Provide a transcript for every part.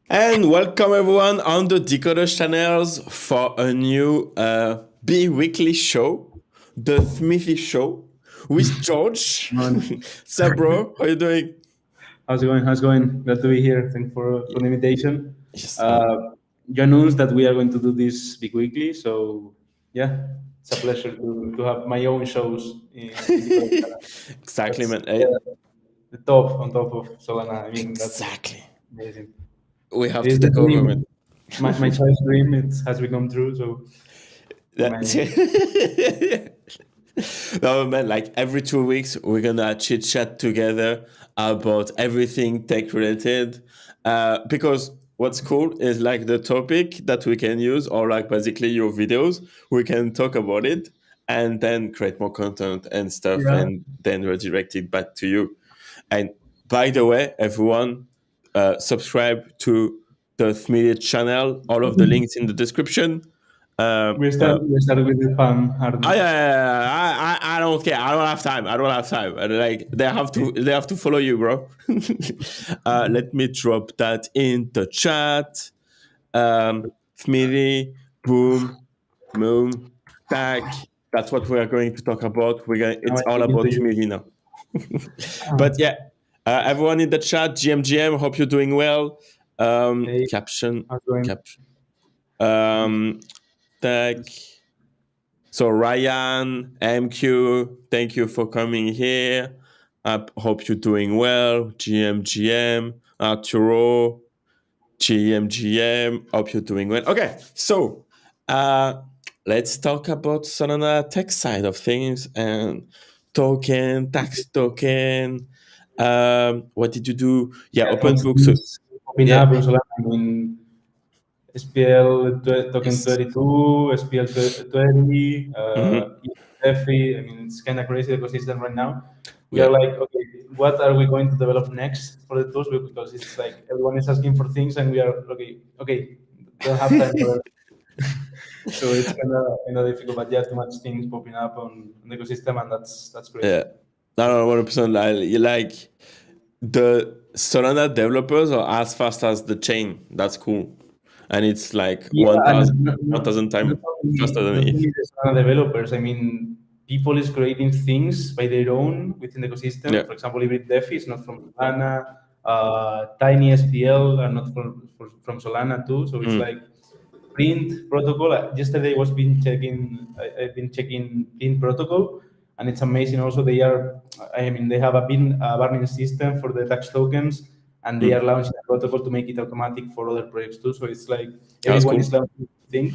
And welcome everyone on the Decod3rs channels for a new bi-weekly show, the Smithii Show, with George. Man, Sup, bro? How you doing? how's it going? How's it going? Glad to be here. Thanks for the invitation. Yes, man. You announced that we are going to do this big weekly, so yeah, it's a pleasure to have my own shows in the college channel. Exactly, That's man. the top on top of Solana. I mean, that's Exactly. amazing. We have It to is the take over, man. dream. My child's dream. It has become true. So my No, man, like every 2 weeks, we're gonna chit chat together about everything tech related. Because what's cool is like the topic that we can use, or like basically your videos, we can talk about it and then create more content and stuff yeah. and then redirect it back to you. And by the way, everyone, subscribe to the Smithii channel. All of the links in the description. Um, uh, We started with the palm, aren't we? I don't care. I don't have time. I don't have time. Like they have to follow you, bro. Let me drop that in the chat. Smithii, boom, moon, tag. That's what we are going to talk about. Now It's I all speak into about you. Smithii now. But yeah, everyone in the chat, GM, hope you're doing well. Hey, Caption, how's it going? caption. Tag. So Ryan, MQ, thank you for coming here. I hope you're doing well. GM, Arturo, GM, hope you're doing well. Okay, so let's talk about Solana tech side of things and token, tax token. What did you do? Yeah, Yeah, open most book. So things popping yeah, up on Solana. I mean, SPL token yes. 32, SPL 20, Mm-hmm. EFI. I mean, it's kind of crazy ecosystem right now. We Yeah. are like, okay, what are we going to develop next for the tools? Because it's like everyone is asking for things, and we are okay, don't have time for it. So it's kind of difficult, but yeah, too much things popping up on the ecosystem, and that's crazy. Yeah. No, 100%. Like the Solana developers are as fast as the chain. That's cool. And it's like Yeah, and 1,000 not times faster than not ETH. only the Solana developers. I mean, people is creating things by their own within the ecosystem. Yeah. For example, Hybrid DeFi is not from Solana. Tiny SPL are not from Solana too. So it's like Mm. Print protocol. Yesterday was been checking. I've been checking Print protocol, and it's amazing. Also, they are. I mean, they have a burning system for the tax tokens, and they are Mm. launching a protocol to make it automatic for other projects too. So it's like That's everyone is cool. launching thing.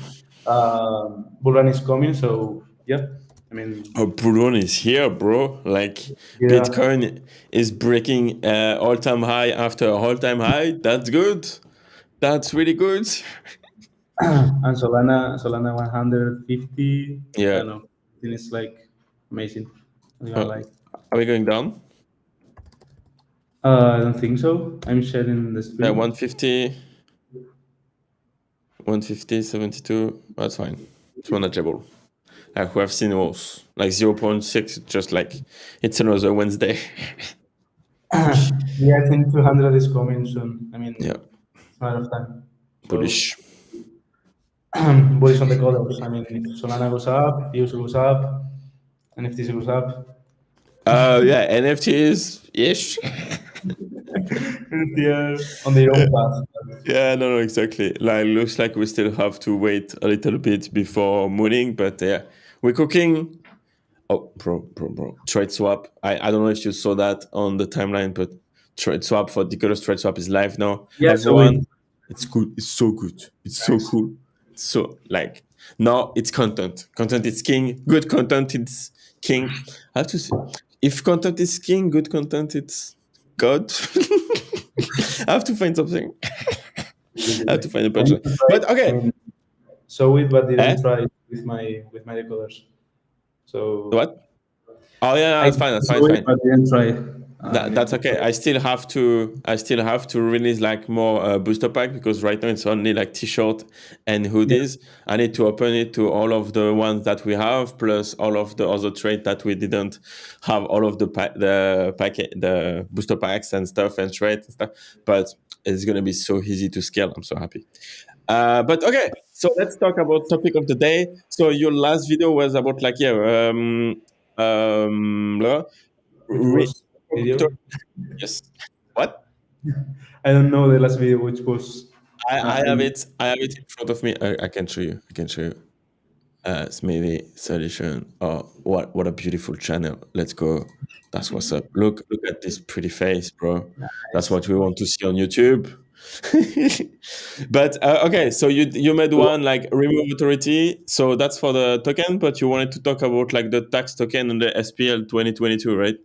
Bull run is coming, so yeah. I mean, Oh, Bruno is here, bro. Like yeah. Bitcoin is breaking all-time high after all-time high. That's good. That's really good. And Solana 150. I Yeah. don't know. I think it's like amazing. I'm gonna Uh, like. are we going down? I don't think so. I'm sharing the Yeah, screen. 150, 150, 72. That's fine. It's manageable. Like we have seen worse. Like 0.6, just like it's another Wednesday. Yeah, I think 200 is coming soon. I mean, Yeah. it's a matter of time. So, Bullish. bullish on the colors. I mean, if Solana goes up, EOS goes up, NFTs goes up. Yeah, NFTs ish. They are on their own path. Yeah, no, exactly. Like, looks like we still have to wait a little bit before mooning, but yeah, we're cooking. Oh, bro. Trade swap. I don't know if you saw that on the timeline, but trade swap for Decod3rs trade swap is live now. Yeah, so it, Everyone, it's good. It's so good. It's so nice. cool. So like now it's content. Content is king. Good content is king. I have to say, if content is king, good content it's God. I have to find something. I have to find a I need punchline. to try it. But I okay. mean, saw it, but Eh? didn't try it with my decoders. So What? Oh yeah, I that's fine. That's fine. saw It's it, fine. but didn't try it. That's okay. I still have to release like more booster pack because right now it's only like t-shirt and Yeah. hoodies. I need to open it to all of the ones that we have plus all of the other trade that we didn't have, all of the packet, the booster packs and stuff and trade and stuff. But it's gonna be so easy to scale. I'm so happy. But okay, so let's talk about topic of the day. So your last video was about like blah, Which re- was video? yes. What? I don't know the last video which was. I have In, it. I have it in front of me. I can show you. I can show you. Smithii Solution. Oh, what a beautiful channel. Let's go. That's what's up. Look at this pretty face, bro. That's nice. what we want to see on YouTube. But okay, so you made So, one like remove authority. So that's for the token, but you wanted to talk about like the tax token and the SPL 2022, right?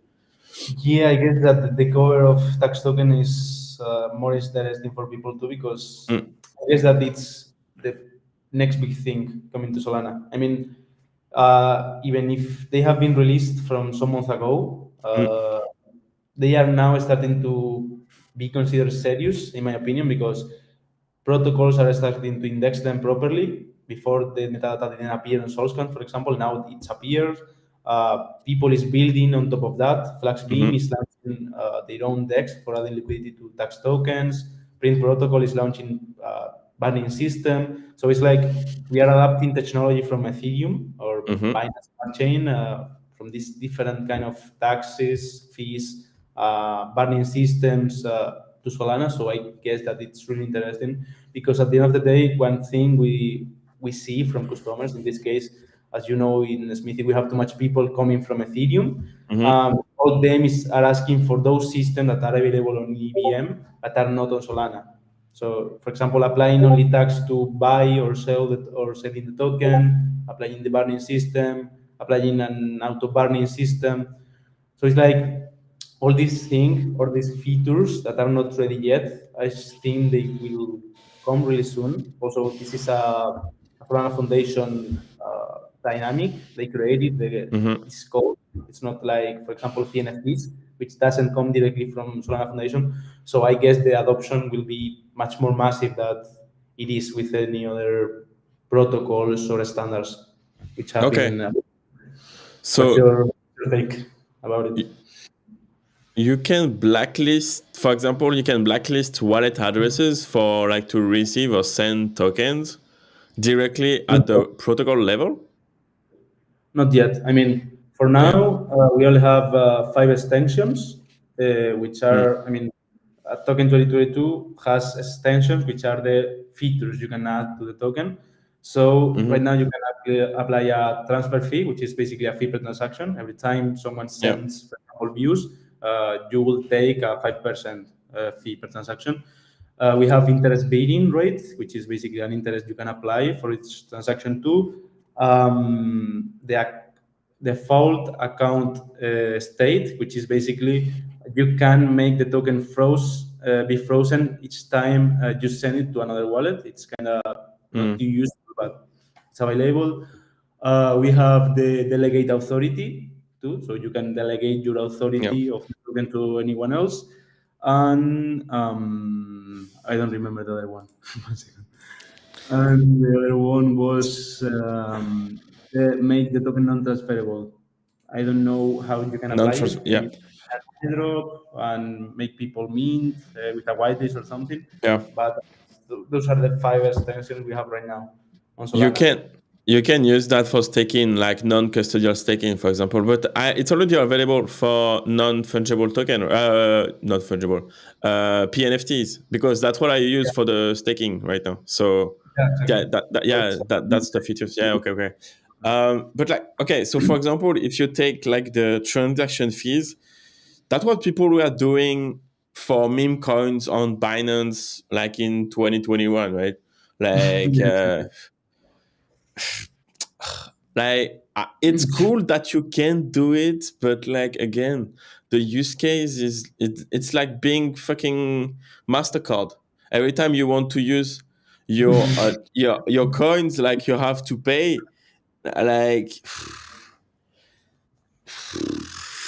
yeah, I guess that the cover of tax token is more interesting for people too because Mm, I guess that it's the next big thing coming to Solana. I mean, even if they have been released from some months ago, mm, they are now starting to be considered serious, in my opinion, because protocols are starting to index them properly. Before the metadata didn't appear on SourceCon, for example, now it appears. People is building on top of that. Fluxbeam mhm, is launching their own DEX for adding liquidity to tax tokens. Print Protocol is launching burning system. So it's like we are adapting technology from Ethereum or mhm. Binance Smart Chain from these different kind of taxes, fees, burning systems to Solana. So I guess that it's really interesting because at the end of the day, one thing we see from customers in this case, as you know, in Smithii we have too much people coming from Ethereum. Mhm. All them are asking for those systems that are available on EVM that are not on Solana. So, for example, applying only tax to buy or sell or selling the token, applying the burning system, applying an auto burning system. So it's like all these things or these features that are not ready yet. I think they will come really soon. Also, this is a Solana Foundation dynamic. They created Mhm. this code. It's not like, for example, PNFTs, which doesn't come directly from Solana Foundation. So I guess the adoption will be much more massive than it is with any other protocols or standards which have Okay. been. What's So your take about it? y- you can blacklist, for example, you can blacklist wallet addresses for like to receive or send tokens directly at the protocol level. Not yet. I mean, for Okay. now, we only have 5 extensions, which Mm. are, I mean, Token 2022 has extensions, which are the features you can add to the token. So right now Mhm. you can apply a transfer fee, which is basically a fee per transaction. Every time someone Yeah. sends, for example, views, you will take a 5% fee per transaction. We have interest bearing rate, which is basically an interest you can apply for each transaction too. The default account state, which is basically you can make the token be frozen each time you send it to another wallet. It's kind of not too Mm. useful, but it's available. We have the delegate authority too, so you can delegate your Yeah. authority of the token to anyone else. And I don't remember the other one. One second. And the other one was make the token non-transferable. I don't know how you can apply Non-trust. it. Yeah. Maybe drop and make people mint with a whitelist or something. Yeah. But those are the 5 extensions we have right now on You Solana. can you can use that for staking, like non-custodial staking, for example. But it's already available for non-fungible token, not fungible, PNFTs, because that's what I use for the staking right now. So Yeah, yeah, exactly. So yeah, it's, that's the features. Yeah, okay, okay. But like, okay, so for example, if you take like the transaction fees, that's what people were doing for meme coins on Binance, like in 2021, right? Like. yeah, exactly. It's cool that you can do it, but like again, the use case is it's like being fucking Mastercard. Every time you want to use your coins, like you have to pay. Like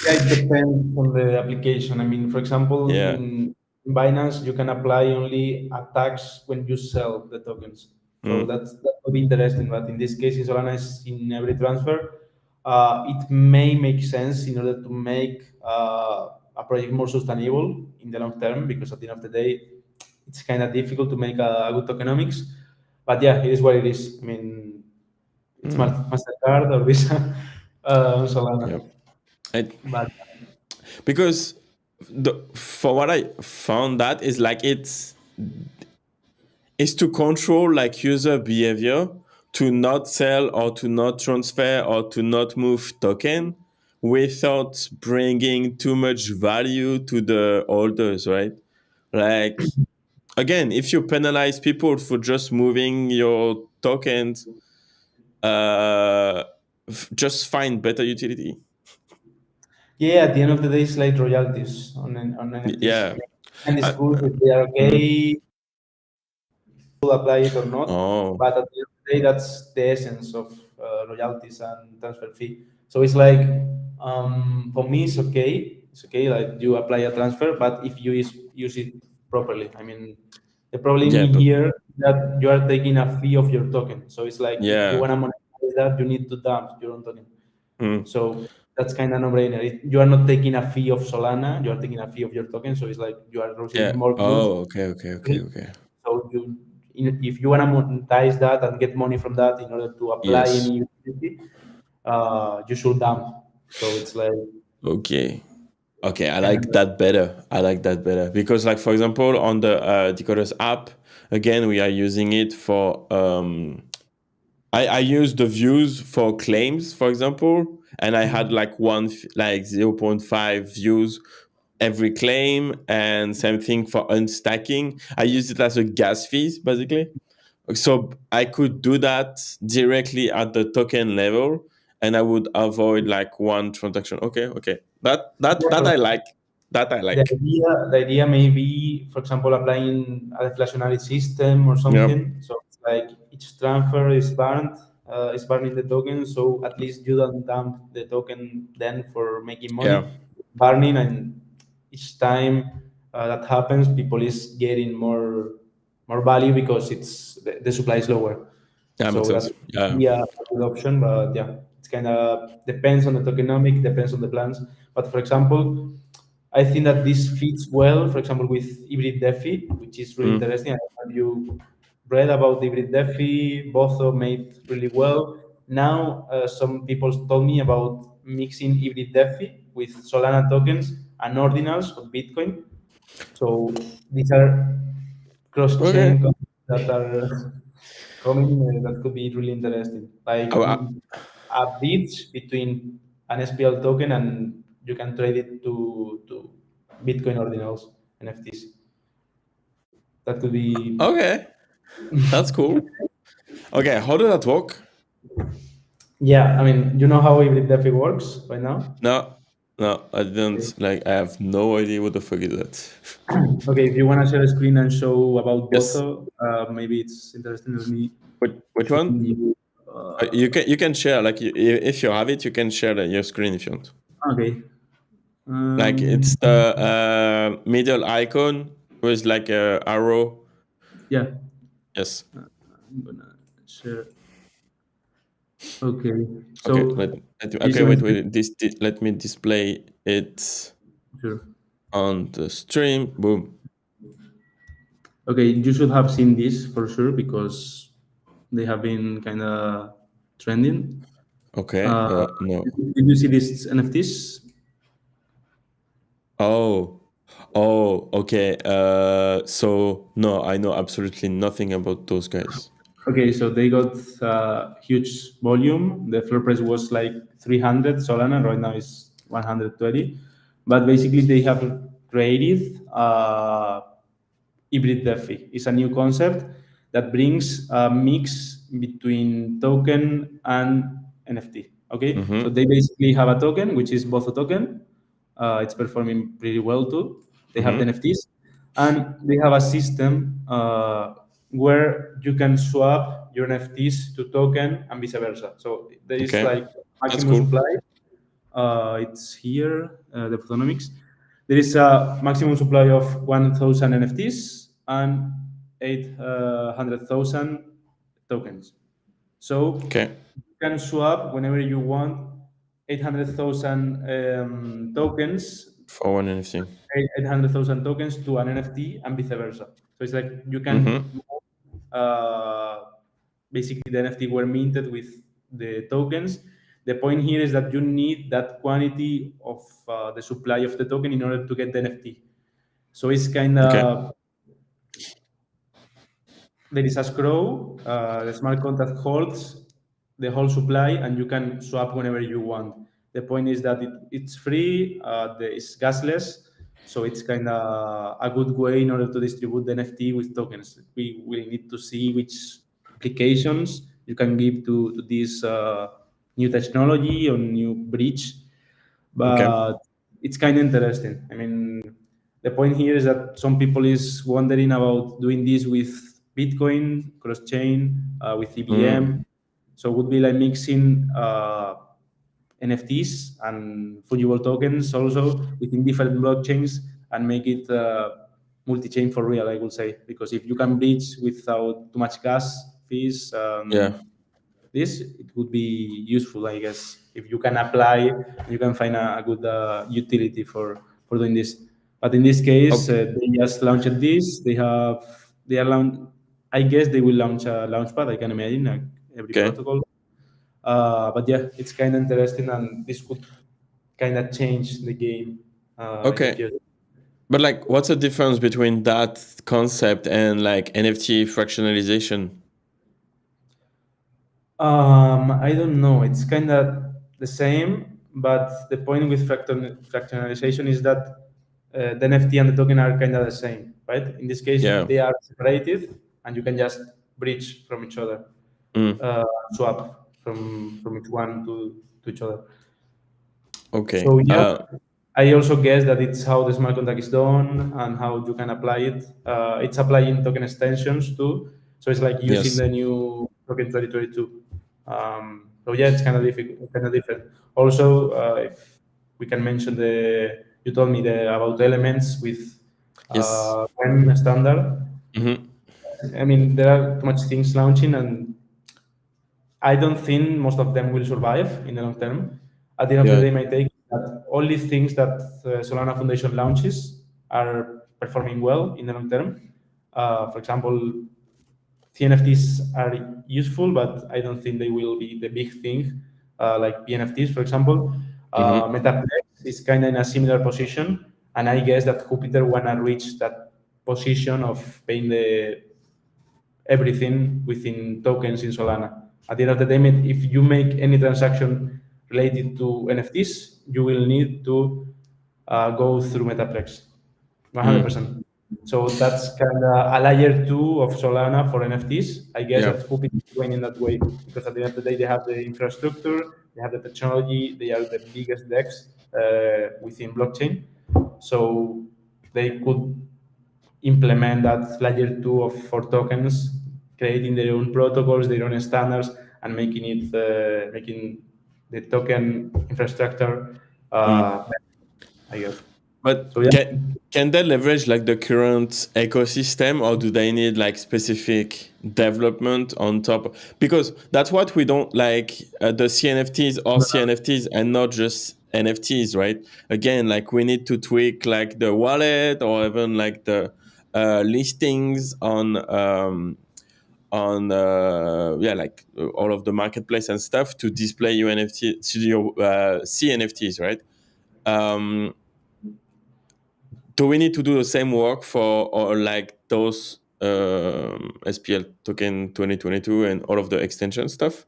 Yeah, like depends on the application. I mean, for example, Yeah. in Binance, you can apply only a tax when you sell the tokens. So Mm. that would be interesting. But in this case, in Solana, is in every transfer. It may make sense in order to make a project more sustainable in the long term, because at the end of the day, it's kind of difficult to make a good tokenomics. But yeah, it is what it is. I mean, it's Mm. Mastercard or Visa on Solana. Yeah. I, But because for what I found that is like it's to control like user behavior to not sell or to not transfer or to not move token without bringing too much value to the holders, right? Like again, if you penalize people for just moving your tokens, uh, just find better utility. yeah, at the end of the day, it's like royalties on NFTs. Yeah. And it's I, cool if they are mm, okay, will apply it or not. oh, But at the end of the day, that's the essence of royalties and transfer fee. So it's like, for me, it's okay. It's okay, like you apply a transfer, but if you use it properly. I mean, the problem yeah, in but here that you are taking a fee of your token. So it's like if you yeah. want to monetize that, you need to dump your own token. Mm, So that's kind of no-brainer. You are not taking a fee of Solana, you are taking a fee of your token. So it's like you are receiving yeah. more goods. Oh, okay. So if you want to monetize that and get money from that in order to apply Yes. any utility, you should dump. So it's like Okay. Okay, I kind of like that better. I like that better because, like, for example, on the Decoders app, again, we are using it for. I use the views for claims, for example, and I had like like 0.5 views every claim, and same thing for unstacking. I use it as a gas fees, basically. So I could do that directly at the token level, and I would avoid like one transaction. Okay. That I like. That I like. the idea may be, for example, applying a deflationary system or Yeah. something. So it's like each transfer is burning the token. So at least you don't dump the token then for making Yeah. money, burning, and each time that happens, people is getting more value because the supply is lower. Yeah, makes So that sense. could Yeah. be a good option, but yeah, it's kind of depends on the tokenomic, depends on the plans. But for example, I think that this fits well, for example, with hybrid DeFi, which is really Mm. interesting. Have you read about hybrid DeFi? Both made really well. Now, some people told me about mixing hybrid DeFi with Solana tokens and ordinals of Bitcoin. So these are Okay. cross-chain that are coming that could be really interesting. Like I, I- a bridge between an SPL token and you can trade it to Bitcoin ordinals, NFTs. That could be. okay. That's cool. Okay. How does that work? Yeah, I mean, you know how hybrid DeFi works right now? No, no, I Okay. didn't. Like, I have no idea what the fuck is that. Okay, if you want to share a screen and show about Yes. Botho, maybe it's interesting. Let me Which one? send you. You can share like if you have it, you can share your screen if you want. Okay. Like Um, it's the middle icon with like a arrow. yeah, Yes. I'm gonna share. Okay, Okay. so this Okay. one Wait. is Wait. Let me display it sure. on the stream. Boom. Okay, you should have seen this for sure because they have been kind of trending. Okay. Uh, No. did you see these NFTs? Oh. Oh. Okay. So no, I know absolutely nothing about those guys. Okay, so they got huge volume. The floor price was like 300 Solana. Right now is 120. But basically, they have created hybrid DeFi. It's a new concept that brings a mix between token and NFT. Okay, so Mm-hmm. they basically have a token which is both a token. It's performing pretty well too. They have the Mm-hmm. NFTs, and they have a system where you can swap your NFTs to token and vice versa. So there is Okay. like That's maximum cool. supply It's here, the photonomics. There is a maximum supply of 1,000 NFTs and 800,000 tokens. So Okay. you can swap whenever you want 800,000 tokens, For one NFT. 800,000 tokens to an NFT and vice versa. So it's like you can Mm-hmm. basically the NFT were minted with the tokens. The point here is that you need that quantity of the supply of the token in order to get the NFT. So it's kind Okay. of there is a scroll. The smart contract holds the whole supply, and you can swap whenever you want. The point is that it's free. It's gasless, so it's kind of a good way in order to distribute the NFT with tokens. We will need to see which applications you can give to this new technology or new bridge, Okay. but it's kind of interesting. I mean, the point here is that some people is wondering about doing this with Bitcoin, cross-chain, with Mm. EVM. So it would be like mixing NFTs and fungible tokens also within different blockchains and make it multi-chain for real, I would say. Because if you can bridge without too much gas fees, Yeah. this it would be useful, I guess. If you can apply, you can find a good utility for doing this. But in this case, Okay. they just launched this. They are launch. I guess they will launch a launchpad. I can imagine like every Okay. protocol. But yeah, it's kind of interesting, and this could kind of change the game in the Okay. future. But like, what's the difference between that concept and like NFT fractionalization? I don't know. It's kind of the same, but the point with fractionalization is that the NFT and the token are kind of the same, right? In this case, Yeah. they are separated, and you can just bridge from each other, Mm. swap from each one to each other. Okay. So yeah, I also guess that it's how the smart contract is done and how you can apply it. It's applying token extensions too. So it's like using Yes. the new token 2022. So yeah, it's kind of difficult, kind of different. Also, if we can mention you told me about elements with Yes. when standard. Mm-hmm. I mean, there are too much things launching, and I don't think most of them will survive in the long term. At the end of the Yeah. day, my take is that only things that Solana Foundation launches are performing well in the long term. For example, CNFTs are useful, but I don't think they will be the big thing like PNFTs, for example. Mm-hmm. Metaplex is kind of in a similar position, and I guess that Jupiter wanna reach that position of paying the everything within tokens in Solana. At the end of the day, if you make any transaction related to NFTs, you will need to go through Metaplex, Mm. 100%. So that's kind of a layer two of Solana for NFTs. I guess Yeah. that Jupiter is going in that way because at the end of the day, they have the infrastructure, they have the technology, they are the biggest DEX within blockchain. So they could implement that layer two of for tokens, creating their own protocols, their own standards, and making the token infrastructure Mm. better, I guess. But So yeah. can they leverage like the current ecosystem, or do they need like specific development on top? Because that's what we don't like, the CNFTs or CNFTs and not just NFTs, right? Again, like we need to tweak like the wallet or even like the listings on yeah, like all of the marketplace and stuff to display your NFT to your CNFTs, right? Um, do we need to do the same work for or like those SPL token 2022 and all of the extension stuff?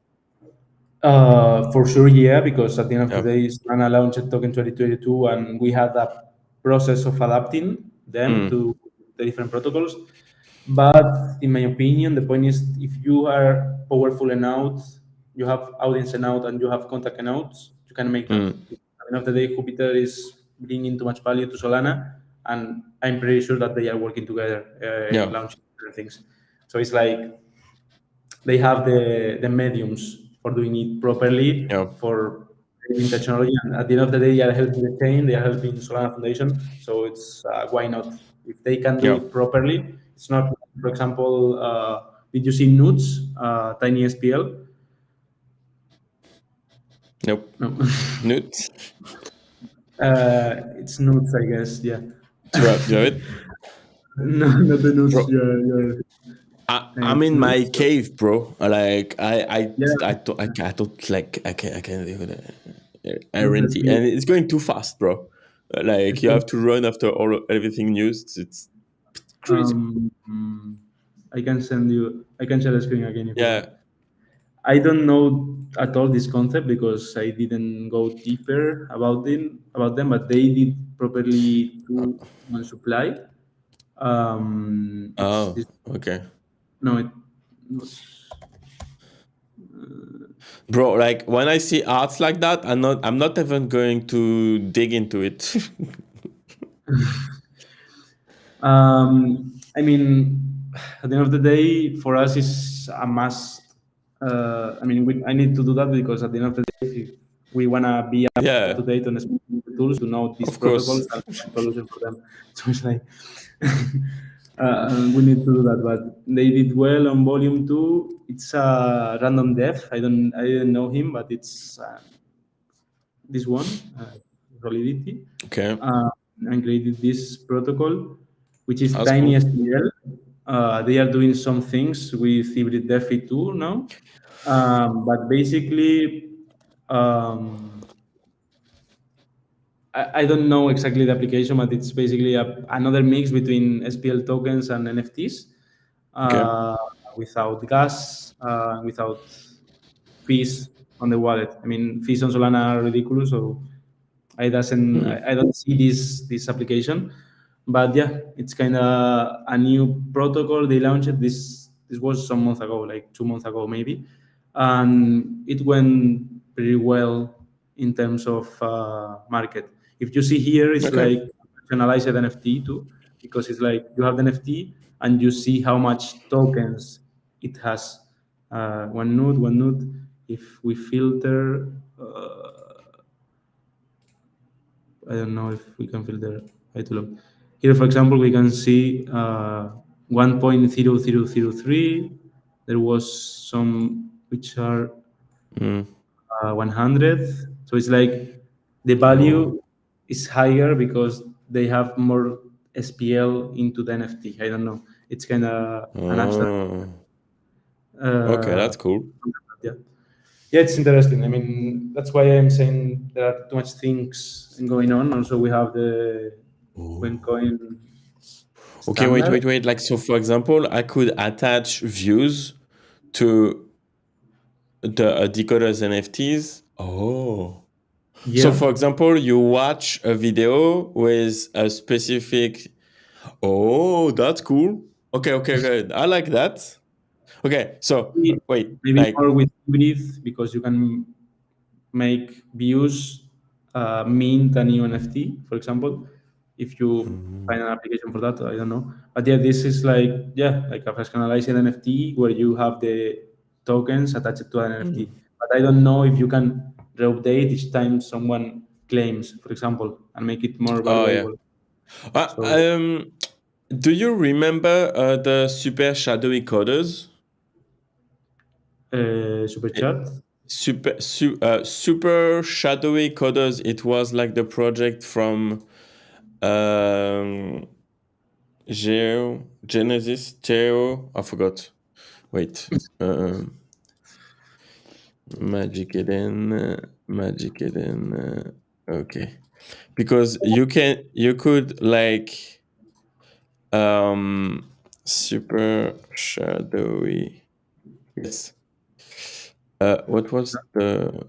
For sure, yeah, because at the end of the Yeah. day, Solana launched Token 2022, and we had a process of adapting them Mm. to the different protocols. But in my opinion, the point is if you are powerful enough, you have audience enough, and you have contact enough, you can make that. Mm. At the end of the day, Jupiter is bringing too much value to Solana, and I'm pretty sure that they are working together in Yeah. launching different things. So it's like they have the mediums for doing it properly Yeah. for in technology, and at the end of the day, they are helping the chain, they are helping Solana Foundation. So it's why not? If they can do Yeah. it properly, it's not. For example, did you see Nudes, Tiny SPL? Nope. No, Newt. it's Nudes, I guess. Yeah. Do you have it? No, not the Nudes. Bro, Yeah, I'm it's in my Nudes. So, cave, bro. Like yeah, I don't like I can't do that. Nudes Guarantee, SPL. and it's going too fast, bro. Like It's you going. have to run after everything news. It's crazy. I can send you. I can share the screen again if you want. Yeah, I don't know at all this concept because I didn't go deeper about them, but they did properly two month supply. It's oh, this okay. no, it was Bro, like when I see arts like that, I'm not even going to dig into it. I mean, at the end of the day, for us, it's a must. I mean, I need to do that because at the end of the day, if we wanna be up Yeah, to date on the tools to know these of course. protocols and find solution for them. So it's like we need to do that. But they did well on volume two. It's a random dev. I didn't know him, but it's this one, Solidity, Okay, uh, and created this protocol, which is that's tiny cool. SPL. They are doing some things with hybrid DeFi too now, but basically, um, I don't know exactly the application, but it's basically another mix between SPL tokens and NFTs, Okay. uh, without gas, without fees on the wallet. I mean, fees on Solana are ridiculous, so Hmm. I don't see this application, but yeah, it's kind of a new protocol. They launched this was some months ago, like 2 months ago maybe, and it went pretty well in terms of market. If you see here, it's Okay. like analyze an NFT too, because it's like you have the NFT and you see how much tokens it has. One node. If we filter. I don't know if we can filter how to look. Here, for example, we can see 1.0003. There was some which are Mm. 100. So it's like the Oh. value is higher because they have more SPL into the NFT. I don't know. It's kind of an abstract. Oh. Okay, Uh, that's cool. yeah. Yeah, it's interesting. I mean, that's why I'm saying there are too much things going on. Also, we have the Oh. Coin Okay, standard. wait. Like, so for example, I could attach views to the Decoders NFTs. Oh. So Yeah. for example, you watch a video with a specific. Oh, that's cool. Okay. I like that. Okay, so Maybe wait, maybe more like, with hybrid because you can make views mint a new NFT, for example. If you mm, find an application for that, I don't know. But yeah, this is like like a personalized NFT where you have the tokens attached to an mm. NFT. But I don't know if you can re-update each time someone claims, for example, and make it more Oh yeah. valuable. Uh, So um, do you remember the super shadowy coders? super It, chat. super shadowy coders. It was like the project from um, Geo. I forgot. Wait. Magic Eden. Okay, because you could like um super shadowy. Yes. What was the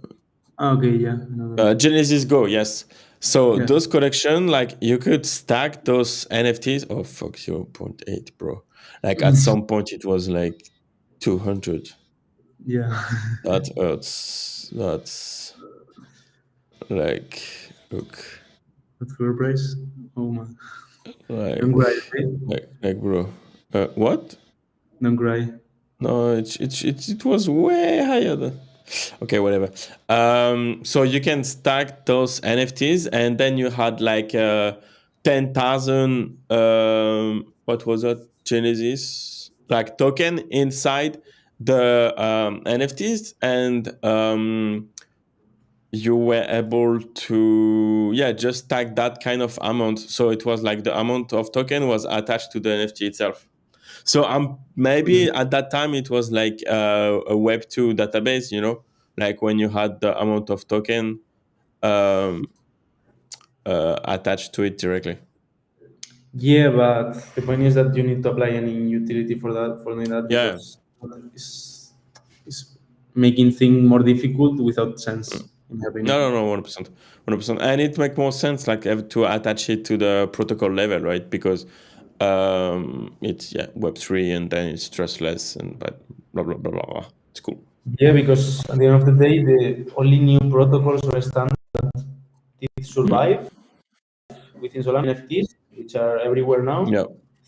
Okay, yeah, another one. Genesis Go? Yes. So Yeah, those collection, like you could stack those NFTs. Oh fuck, 0.8, bro. Like at some point it was like 200. yeah. That hurts. That's like look, But for price, oh man, don't like cry, okay? bro. What? Don't cry. No, it was way higher than. Okay, whatever. So you can stack those NFTs, and then you had like 10,000. What was it? Genesis like token inside the NFTs, and you were able to just tag that kind of amount. So it was like the amount of token was attached to the NFT itself. So maybe at that time it was like a Web2 database, like when you had the amount of token um, attached to it directly. Yeah, but the point is that you need to apply any utility for doing that Yeah. because it's making things more difficult without sense, in my No, opinion. no, no, 100%. 100%. And it makes more sense like to attach it to the protocol level, right? Because it's Web3 and then it's trustless and but blah blah blah blah blah. It's cool. Yeah, because at the end of the day, the only new protocols or standards that did Mm. survive within Solana NFTs, which are everywhere now. Yeah.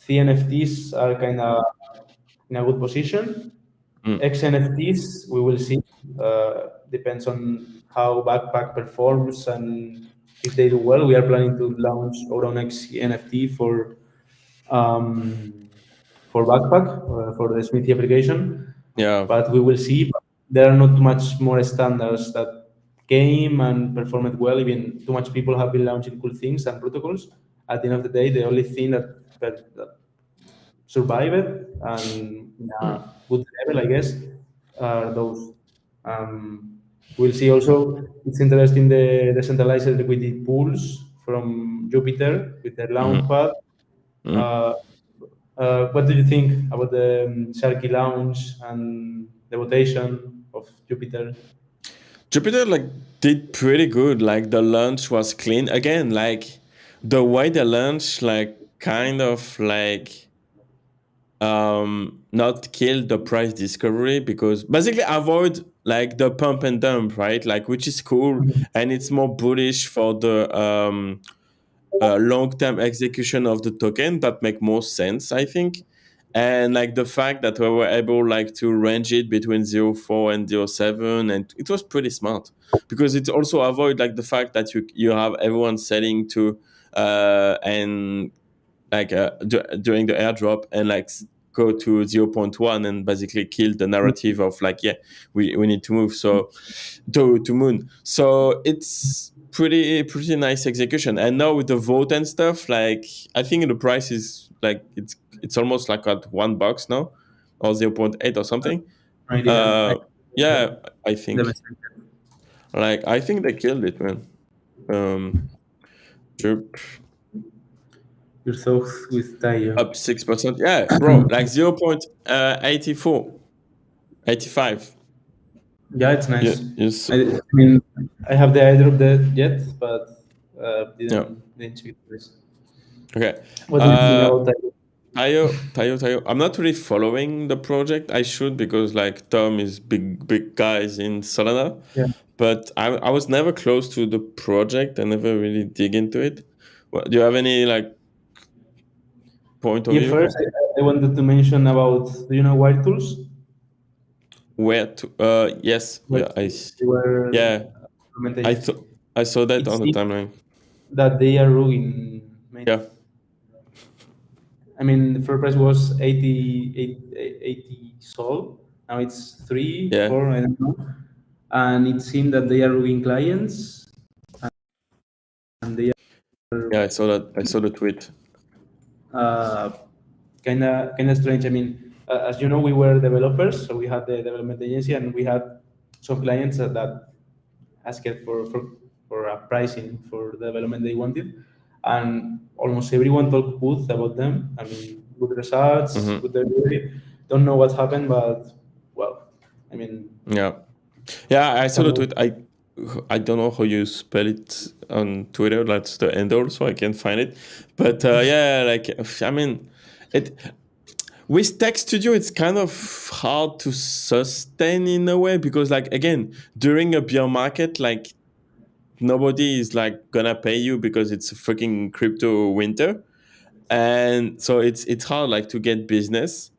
The NFTs are kind of in a good position. Mm. XNFTs, we will see. Depends on how Backpack performs and if they do well. We are planning to launch our own NFT um, for Backpack for the Smithii application, Yeah. but we will see. There are not too much more standards that came and performed well. Even too much people have been launching cool things and protocols. At the end of the day, the only thing that survive it and in a Mm. good level, I guess, are those. We'll see also, it's interesting the decentralized liquidity pools from Jupiter with their Mm-hmm. launchpad. Mm-hmm. Uh, what do you think about the Sharky launch and the votation of Jupiter? Jupiter like did pretty good. Like the launch was clean. Again, like the way the launch like kind of like not kill the price discovery because basically avoid like the pump and dump, right? Like which is cool and it's more bullish for the long-term execution of the token that make more sense, I think. And like the fact that we were able like to range it between 0.4 and 0.7, and it was pretty smart because it also avoid like the fact that you have everyone selling to and like during the airdrop and like go to zero point 0.1 and basically kill the narrative of like we need to move so to moon. So it's pretty nice execution. And now with the vote and stuff, like I think the price is like it's almost like at $1 now or zero point 0.8 or something. No idea. uh yeah, I The think message. like I think they killed it, man. Sure. Your thoughts with Tayo. Up 6%. Yeah, bro, like 0.84, 85. Yeah, it's Yeah, nice. yes. I mean, I have the airdrop there yet, but Yeah. didn't check this. Okay. What do you think about that? Tayo. I'm not really following the project. I should because like Tom is big guys in Solana, Yeah. but I was never close to the project. I never really dig into it. What, do you have any like point of Yeah. view? First, I wanted to mention about, do you know Wire Tools? Where to? Yes. Wire Yeah. Tools. They were Yeah. I implemented. thought I saw that It on the seems timeline. that they are ruining. Yeah. I mean, the first price was 80 Sol. Now it's three, Yeah. 4, I don't know. And it seemed that they are ruining clients and they Yeah. are I saw that. I saw the tweet. uh, kind of strange. I mean, as you know, we were developers, so we had the development agency, and we had some clients that asked for a pricing for the development they wanted, and almost everyone talked good about them. I mean, good results, Hmm. good delivery. Don't know what happened, but well, I mean, Yeah. Yeah. I saw the some tweet. I don't know how you spell it on Twitter. That's the handle, so I can find it. But yeah, like I mean, it with Tech Studio, it's kind of hard to sustain in a way because, like, again, during a bear market, like nobody is like gonna pay you because it's a freaking crypto winter, and so it's hard like to get business.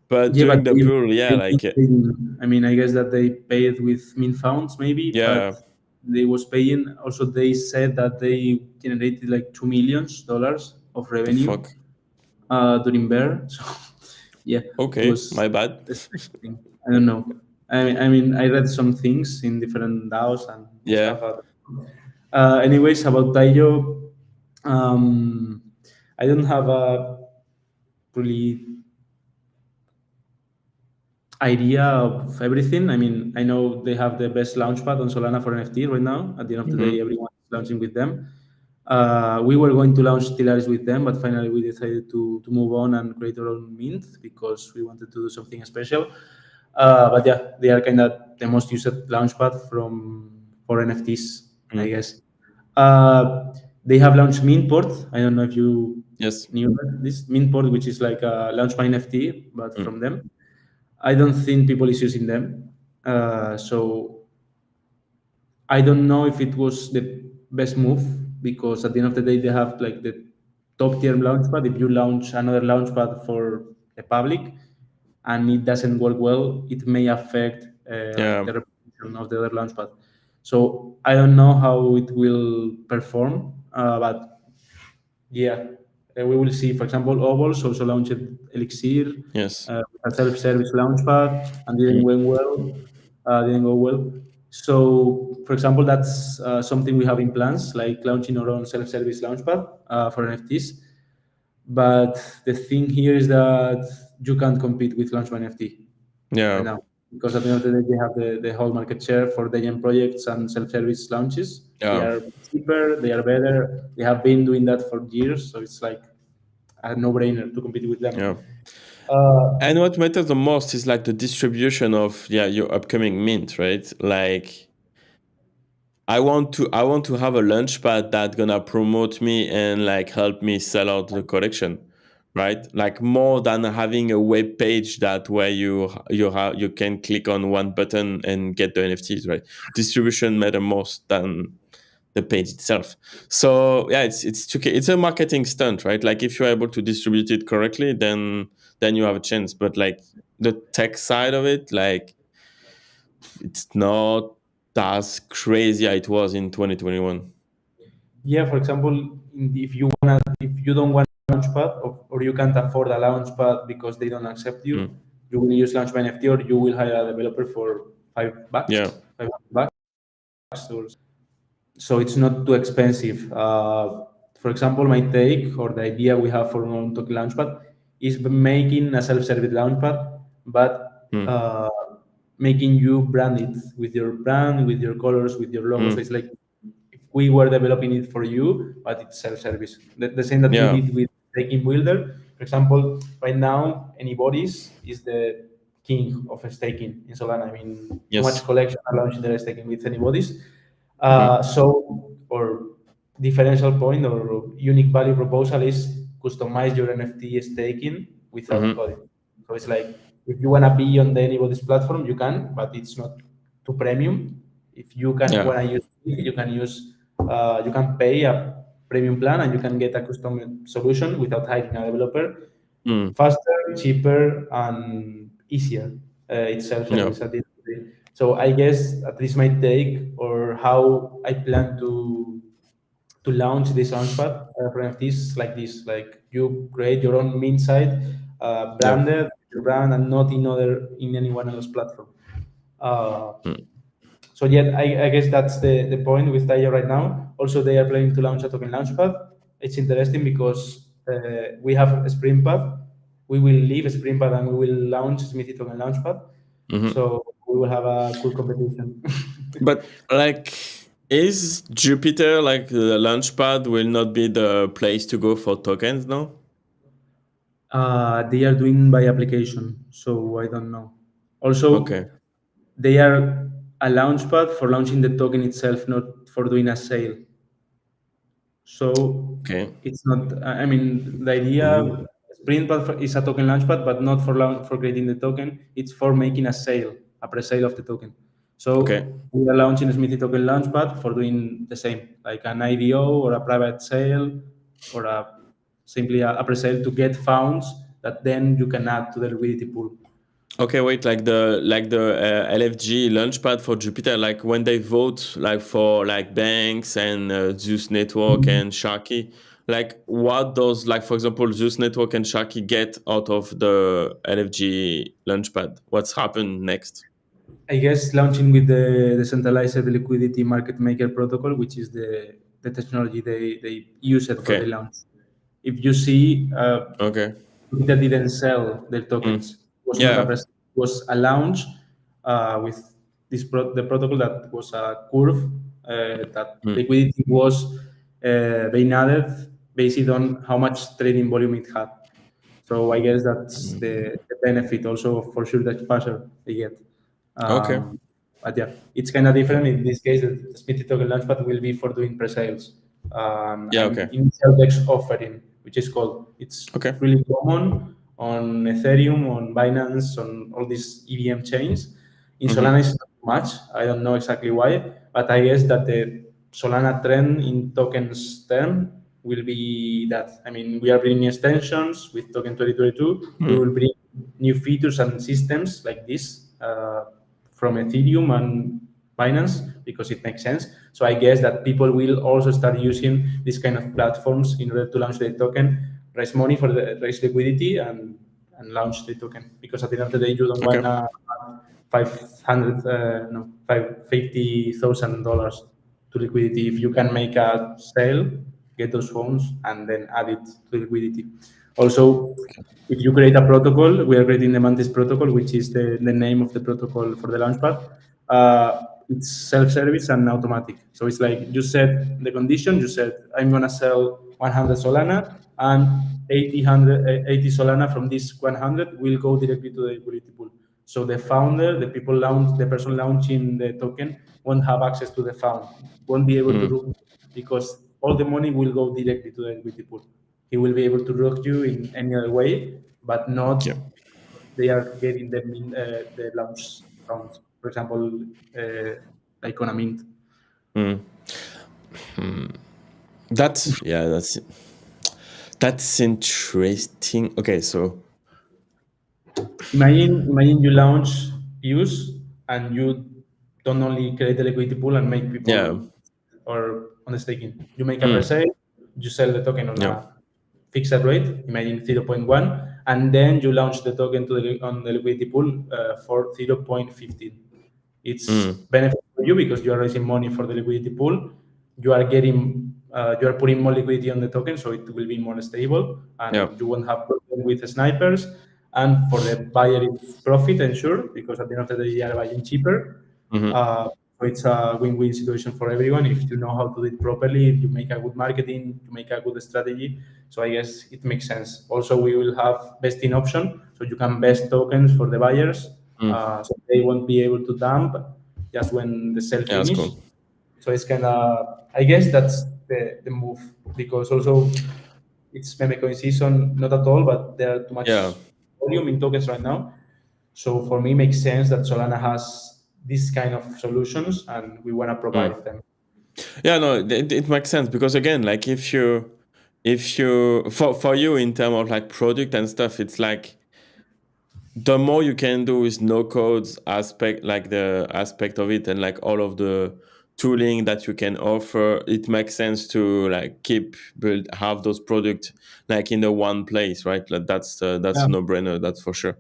But Yeah, but during the pool, yeah, like I mean, I guess that they paid with mint funds maybe, yeah, but they was paying. Also, they said that they generated like $2 million of the revenue fuck. during bear. So yeah, it Okay, was my bad. interesting. I don't know. I mean, I read some things in different DAOs and Yeah, stuff. Anyways, about Taiyo, um, I don't have a really idea of everything. I mean, I know they have the best launchpad on Solana for NFT right now. At the end of the day, hmm everyone is launching with them. We were going to launch Stellaris with them, but finally we decided to move on and create our own mint because we wanted to do something special. But yeah, they are kind of the most used launchpad for NFTs, I guess. They have launched Mintport. I don't know if you yes, knew that, this Mintport, which is like a launch my NFT, but mm. from them. I don't think people is using them. So I don't know if it was the best move because at the end of the day they have like the top tier launchpad. If you launch another launchpad for the public and it doesn't work well, it may affect like Yeah, the reputation of the other launchpad. So I don't know how it will perform, but yeah, we will see. For example, Ovals also launched Elixir, yes, a self-service launchpad, and didn't mm. went well. Didn't go well. So, for example, that's something we have in plans, like launching our own self-service launchpad for NFTs. But the thing here is that you can't compete with Launch by NFT right Yeah, now because at the end of the day, they have the whole market share for Degen projects and self-service launches. They yeah, are cheaper, they are better. They have been doing that for years, so it's like a no-brainer to compete with them. yeah. Uh, And what matters the most is like the distribution of your upcoming mint, right? Like I want to have a launchpad that's gonna promote me and like help me sell out the collection, right? Like more than having a web page that where you can click on one button and get the NFTs, right? Distribution matter most than the page itself. So yeah, it's tricky. It's a marketing stunt, right? Like if you're able to distribute it correctly, then you have a chance. But like the tech side of it, like it's not as crazy as it was in 2021. yeah, for example, if you don't want a launchpad or you can't afford a launchpad because they don't accept you, Mm. you will use Launch by NFT or you will hire a developer for $5, Yeah. $5. Or so it's not too expensive. For example, my take or the idea we have for our own token launchpad is making a self-service launchpad, but Mm. making you brand it with your brand, with your colors, with your logo. So it's Mm. like if we were developing it for you, but it's self-service. The same that we Yeah. did with Staking Builder. For example, right now, Anybody's is the king of staking in Solana. I mean, too much Yes. collection are launching their staking with Anybody's. Mm-hmm. So, or differential point or unique value proposal is customize your NFT staking without Mm-hmm. coding. So it's like if you wanna be on the anybody's platform, you can, but it's not too premium. If you can Yeah. wanna use it, you can pay a premium plan and you can get a custom solution without hiring a developer Mm. faster, cheaper, and easier. It's Yeah. self-service at the end of the day. So I guess at least my take or how I plan to launch this launchpad for NFTs like this. Like you create your own mint site, Yeah. branded your brand, and not in anyone else's platform. Uh, Mm. so yeah, I guess that's the point with Taya right now. Also, they are planning to launch a token launchpad. It's interesting because we have a Springpad. We will leave Springpad and we will launch Smithii token launchpad. Mm-hmm. So we will have a cool competition. But like, is Jupiter like the launchpad will not be the place to go for tokens now? They are doing by application, so I don't know. Also, Okay. they are a launchpad for launching the token itself, not for doing a sale. So Okay. it's not. I mean, the idea Ooh. Sprintpad is a token launchpad, but not for for creating the token. It's for making a sale, a pre-sale of the token. Okay. So we are launching a Smithy token launchpad for doing the same, like an IDO or a private sale or simply a pre-sale to get funds that then you can add to the liquidity pool. Okay, wait, like the LFG launchpad for Jupiter, like when they vote like for like banks and Zeus Network and Sharky, like what does, like for example, Zeus Network and Sharky get out of the LFG launchpad? What's happened next? I guess launching with the decentralized liquidity market maker protocol, which is the technology they use it for the Okay. launch. If you see, Okay. Jupiter didn't sell their tokens. It was not a Yeah. it was a launch with the protocol that was a curve that Mm. liquidity was being added based on how much trading volume it had. So I guess that's the benefit also for sure that exposure they get. Okay. But yeah, it's kind of different in this case. The Smithii token launchpad will be for doing pre-sales Yeah. and Okay. initial DEX offering, which is called. It's Okay. really common on Ethereum, on Binance, on all these EVM chains. In Solana, it's not much. I don't know exactly why, but I guess that the Solana trend in tokens term will be that. I mean, we are bringing extensions with Token 2022. We will bring new features and systems like this from Ethereum and Binance because it makes sense. So I guess that people will also start using these kind of platforms in order to launch their token, raise money for the raise liquidity, and launch the token. Because at the end of the day, you don't Okay. want 500 no $50,000 to liquidity. If you can make a sale, get those funds, and then add it to liquidity. Also, if you create a protocol, we are creating the Mantis protocol, which is the name of the protocol for the launchpad. It's self-service and automatic. So it's like you set the condition, you said, I'm going to sell 100 Solana and 80 Solana from this 100 will go directly to the liquidity pool. So the founder, the person launching the token won't have access to the fund, won't be able to rook because all the money will go directly to the liquidity pool. He will be able to rook you in any other way, but not Yeah. they are getting the launch rounds. For example, like on a mint. That's yeah. That's interesting. Okay, so Imagine you launch use and you don't only create the liquidity pool and make yeah. people or on the staking. You make a pre-sale, you sell the token on Yeah. a fixed rate, imagine 0.1, and then you launch the token on the liquidity pool for 0.15. It's benefit for you because you are raising money for the liquidity pool. You are putting more liquidity on the token, so it will be more stable, Yeah. and you won't have problem with snipers. And for the buyer, it's profit ensured because at the end of the day, they are buying cheaper. So it's a win-win situation for everyone if you know how to do it properly, if you make a good marketing, you make a good strategy. So I guess it makes sense. Also, we will have vesting option, so you can vest tokens for the buyers, so they won't be able to dump just when the sale Yeah, that's finish. cool. So it's kind of, I guess that's the move because also it's meme coin season, not at all, but there are too Yeah. much volume in tokens right now. So for me, it makes sense that Solana has this kind of solutions, and we want to provide them. Yeah, no, it makes sense because again, like if you for you in terms of like product and stuff, it's like the more you can do with no codes aspect, like the aspect of it and like all of the tooling that you can offer, it makes sense to like have those products like in the one place, right? Like that's Yeah. a no-brainer, that's for sure.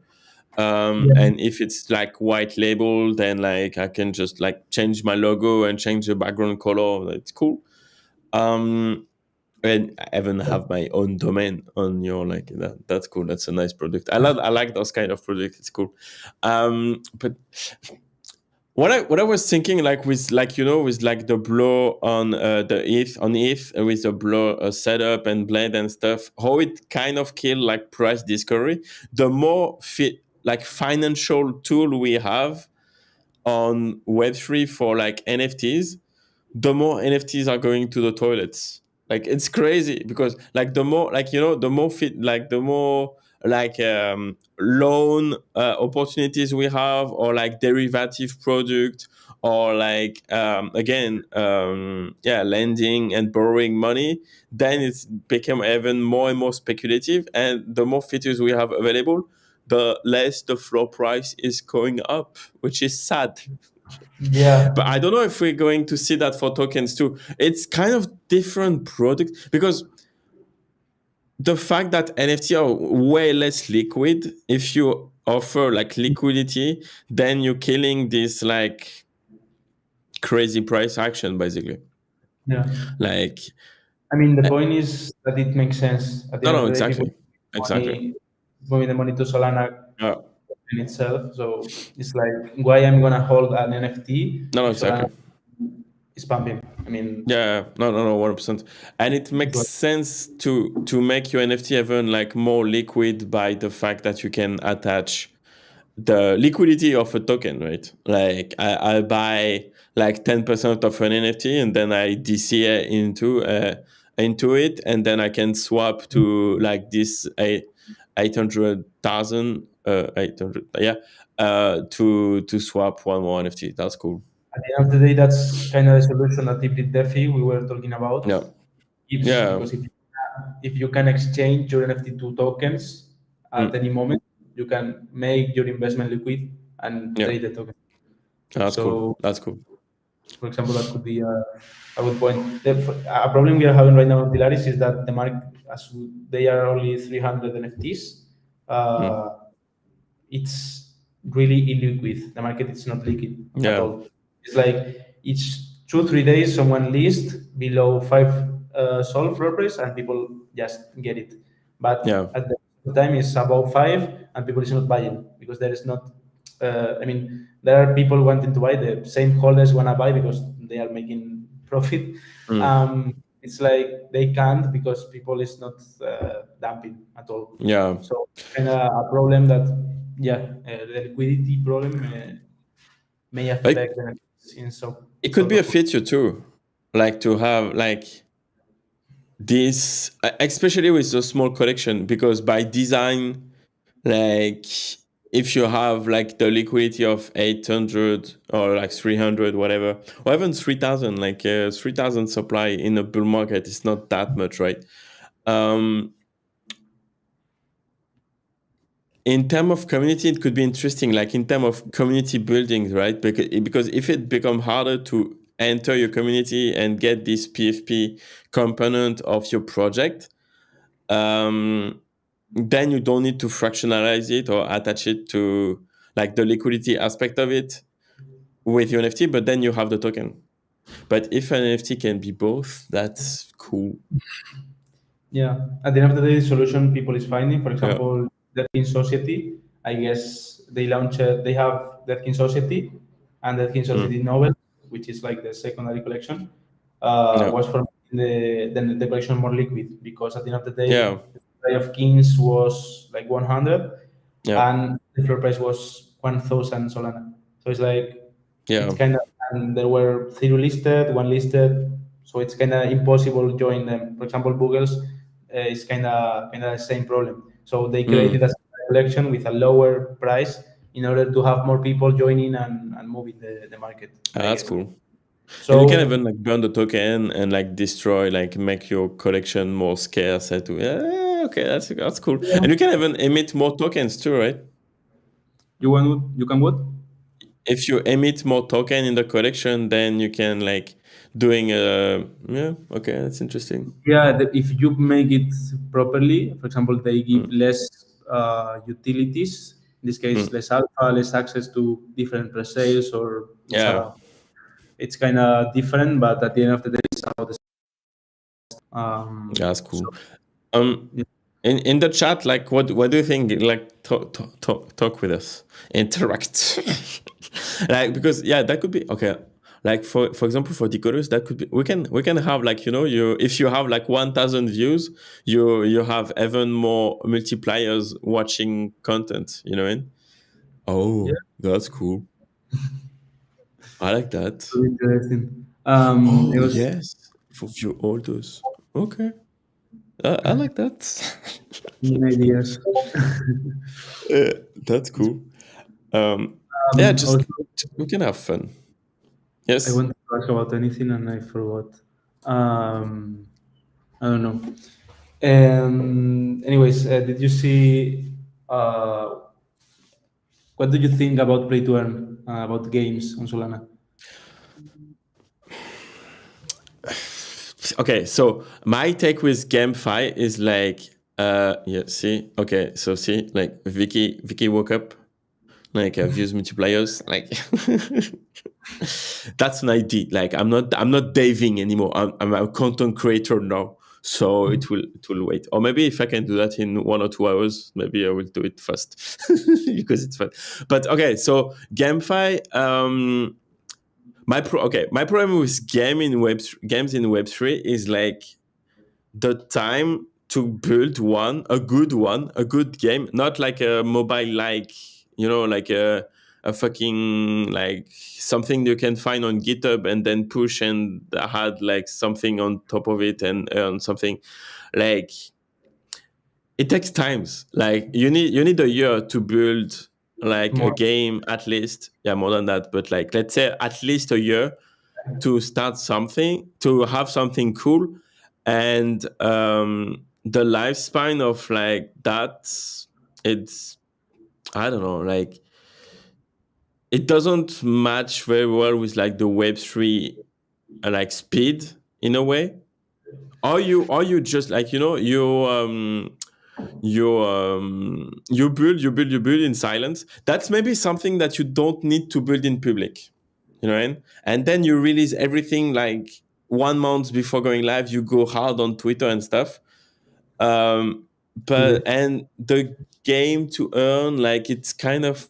Yeah. And if it's like white label, then like I can just like change my logo and change the background color. It's cool. And I even have my own domain on your like that. That's cool. That's a nice product. I like those kind of products. It's cool. But what I was thinking, like with like with like the blow on the ETH with the blow setup and blend and stuff, how it kind of kill like price discovery. The more fit like financial tool we have on Web3 for like NFTs, the more NFTs are going to the toilets. Like it's crazy because like the more like the more fit like the more like loan opportunities we have or like derivative product or like lending and borrowing money, then it's become even more and more speculative. And the more features we have available, the less the floor price is going up, which is sad. Yeah. But I don't know if we're going to see that for tokens too. It's kind of different product, because the fact that NFT are way less liquid, if you offer like liquidity, then you're killing this like crazy price action basically. Yeah. Like, I mean, the point is that it makes sense. At the end of no, the day, people exactly. Exactly. money, moving the money to Solana Yeah. in itself. So it's like, why I'm gonna hold an NFT No, if Solana exactly. is pumping? I mean, Yeah, no, 100%. And it it's makes like, sense to make your NFT even like more liquid by the fact that you can attach the liquidity of a token, right? Like I buy like 10% of an NFT and then I DCA into it, and then I can swap to like this 800,000 800, to swap one more NFT. That's cool. at the end of the day, that's kind of the solution that hybrid DeFi we were talking about Yeah. gives, Yeah. because if you can exchange your NFT to tokens at Mm. any moment, you can make your investment liquid and Yeah. trade the token. That's cool. So, That's cool. for example, that could be a good point. A problem we are having right now in Pilaris is that the market, as they are only 300 NFTs, Mm. uh, it's really illiquid. The market is not liquid at Yeah. all. It's like each 2 3 days someone list below 5 sol floor price and people just get it. Yeah. But at the time it's above 5 and people is not buying because there is not. I mean, there are people wanting to buy. The same holders wanna buy because they are making profit. Mm. It's like they can't because people is not dumping at all. Yeah. So kind of a problem that, yeah, the liquidity problem may Like, affect the in so it could sort be a of. feature too, like to have like this, especially with the small collection, because by design, like if you have like the liquidity of 800 or like 300, whatever, or even 3000, like 3000 supply in a bull market is not that much, right? Um, in terms of community, it could be interesting, like in terms of community building, right? Because if it become harder to enter your community and get this PFP component of your project, then you don't need to fractionalize it or attach it to like the liquidity aspect of it with your NFT, but then you have the token. But if an NFT can be both, that's cool. Yeah, at the end of the day, the solution people is finding, for Yeah. example, Dead King Society. I guess they launched, they have Dead King Society and Dead King Mm. Society novel, which is like the secondary collection, Yeah. was for making the collection more liquid because at the end of the day, Yeah. the supply of kings was like 100 Yeah. and the floor price was 1000 Solana. So it's like, it's Yeah. kind of, and there were zero listed, one listed, so it's kind of impossible to join them. For example, Google's is kind of the same problem. So they created Mm. a collection with a lower price in order to have more people joining and moving the market. I That's guess. cool. And you can So even like burn the token and like destroy, like make your collection more scarce. Okay, that's cool. yeah. And you can even emit more tokens too, right? You can what? If you emit more token in the collection, then you can like doing yeah, okay, that's interesting. Yeah, if you make it properly, for example, they give Mm. less utilities. In this case, Mm. less alpha, less access to different pre-sales, or Yeah, it's kind of different. But at the end of the day, it's about the that's so cool. Um, yeah. in the chat, like, what do you think? Like, talk with us, interact. Like, because yeah, that could be okay. Like for example, for decoders, that could be we can have like, you if you have like 1,000 views, you have even more multipliers watching content. You know what I mean? Yeah, Oh, that's cool. I like that. really interesting. Oh It was yes, for view orders. Okay, I like that. many ideas. Uh, that's cool. Um, yeah, just Also, we can have fun. I Yes. wanted to ask about anything and I forgot. I don't know. Anyways, did you see? What do you think about play to earn? About games on Solana? Okay, so my take with GameFi is like, yeah, see, okay, so see, like Vicky woke up, like I've used multipliers, like that's an idea. Like I'm not diving anymore. I'm a content creator now, so it will wait. Or maybe if I can do that in 1 or 2 hours, maybe I will do it fast because it's fun. But okay, so GameFi. My problem with games in Web3 is like the time to build a good game, not like a mobile, like like a fucking like something you can find on GitHub and then push and add like something on top of it and earn something. Like it takes times. Like you need a year to build like a More. game, at least. Yeah, more than that, but like let's say at least a year to start something, to have something cool. And the lifespan of like that, it's, I don't know, like it doesn't match very well with like the Web3 like speed in a way. Or you just like you build in silence. That's maybe something that you don't need to build in public, right? And then you release everything like 1 month before going live. You go hard on Twitter and stuff. But Okay. and the game to earn, like it's kind of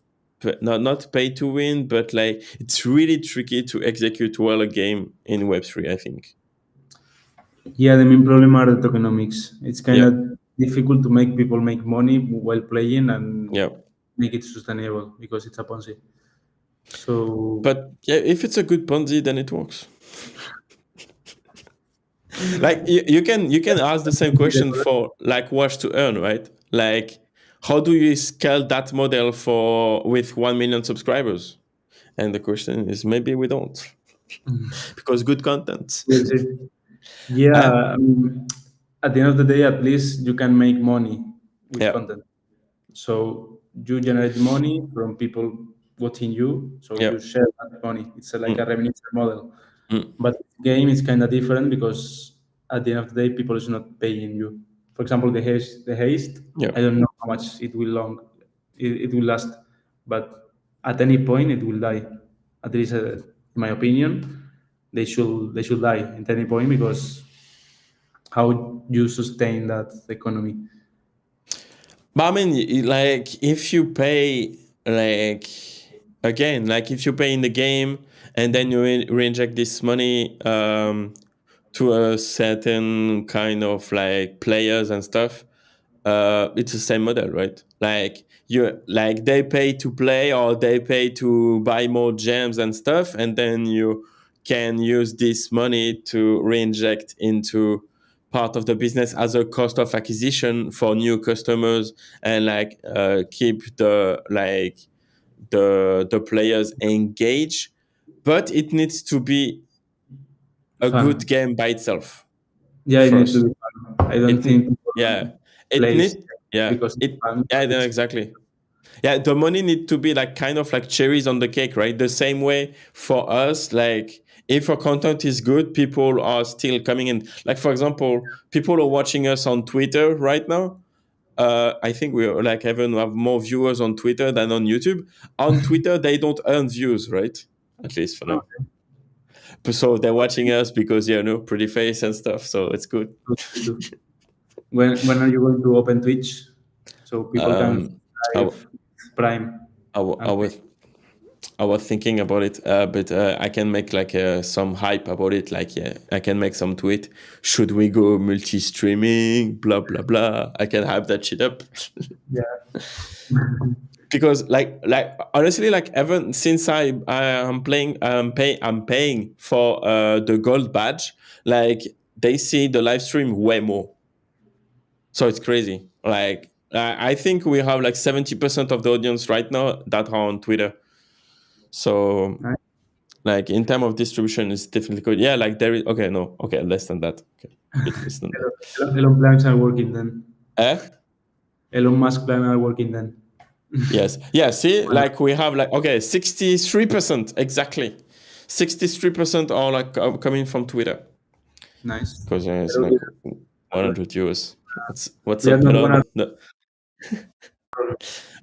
not pay to win, but like it's really tricky to execute well a game in Web3, I think. Yeah, the main problem are the tokenomics. It's kind Yeah, of difficult to make people make money while playing and yeah. make it sustainable because it's a Ponzi. So But yeah, if it's a good Ponzi, then it works. Like you can ask the same question for like watch to earn, right? Like how do you scale that model for with 1 million subscribers? And the question is maybe we don't, because good content. we'll see. Yeah, And at the end of the day, at least you can make money with yeah, content. So you generate money from people watching you. So yeah, you share that money. It's like a mm, revenue share model. mm, But game is kind of different because at the end of the day, people is not paying you. For example, the haste. yeah. I don't know how much it will last, but at any point it will die. At least, in my opinion, they should die at any point because how you sustain that economy. But I mean, like if you pay, like again, like if you pay in the game and then you reinject this money to a certain kind of like players and stuff, it's the same model, right? Like they pay to play or they pay to buy more gems and stuff, and then you can use this money to reinject into part of the business as a cost of acquisition for new customers, and like keep the players engaged. But it needs to be a good Fun. game by itself Yeah, it need to first. be fun. I don't It need think people Yeah, it play need yeah because it's it fun. yeah, But no, it's exactly. Yeah, the money need to be like kind of like cherries on the cake, right? The same way for us, like if our content is good, people are still coming in. Like for example, people are watching us on Twitter right now. I think we are like even have more viewers on Twitter than on YouTube. On Twitter, they don't earn views, right? At least for now. okay. So they're watching us because pretty face and stuff. So it's good. Good to do. When are you going to open Twitch so people can I, w- live Prime I, w- I and pay? was I was thinking about it, but I can make like some hype about it. Like, yeah, I can make some tweet. Should we go multi-streaming? Blah blah blah. I can hype that shit up. Yeah. Because like honestly, like even since I am playing, I'm paying for the gold badge. Like they see the live stream way more, so it's crazy. Like I think we have like 70% of the audience right now that are on Twitter. So Nice. Like in terms of distribution, it's definitely good. Yeah, like there is less than that. Okay, a bit less than that. Elon plans are working then. Eh? Elon Musk plans are working then. Yes. Yeah. See, like we have 63% exactly. 63% are like coming from Twitter. Nice. Because it's like 100 euros. What's We are up, not Elon? gonna. No.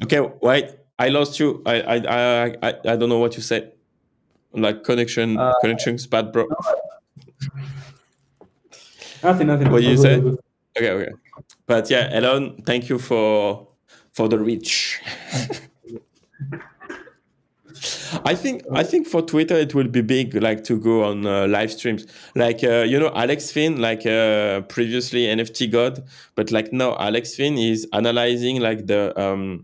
Okay, wait. I lost you. I don't know what you said. Like connection's bad, bro. Nothing. What do All you good, all say? good. Okay. But yeah, Elon, thank you for the reach. I think for Twitter it will be big, like to go on live streams, like Alex Finn, like previously NFT God, but like now Alex Finn is analyzing like the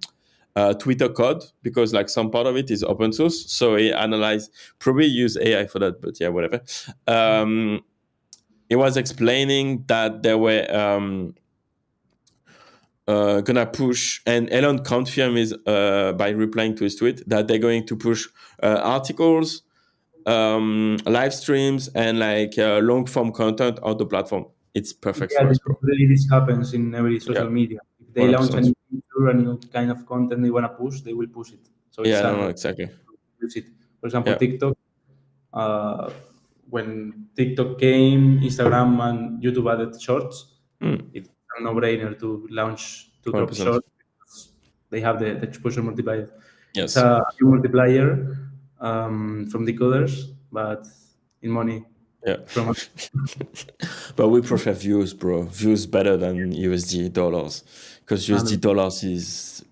Twitter code, because like some part of it is open source, so he probably use AI for that, but yeah, whatever. He was explaining that there were gonna push, and Elon confirmed is by replying to his tweet that they're going to push articles, live streams, and like long form content on the platform. It's perfect Yeah, for us, bro. really this happens in every Yeah, social media. If they launch a 100%. new feature, a new kind of content they wanna push, they will push it. So it's Yeah, no, standard. exactly. Use it. For example, Yeah. TikTok. When TikTok came, Instagram and YouTube added Shorts. It's a no-brainer to drop 100%. Shorts because they have the exposure multiplier. It's Yes. a new multiplier from Decoders, but in money. Yeah. From But we prefer views, bro. Views better than USD dollars, because USD dollars is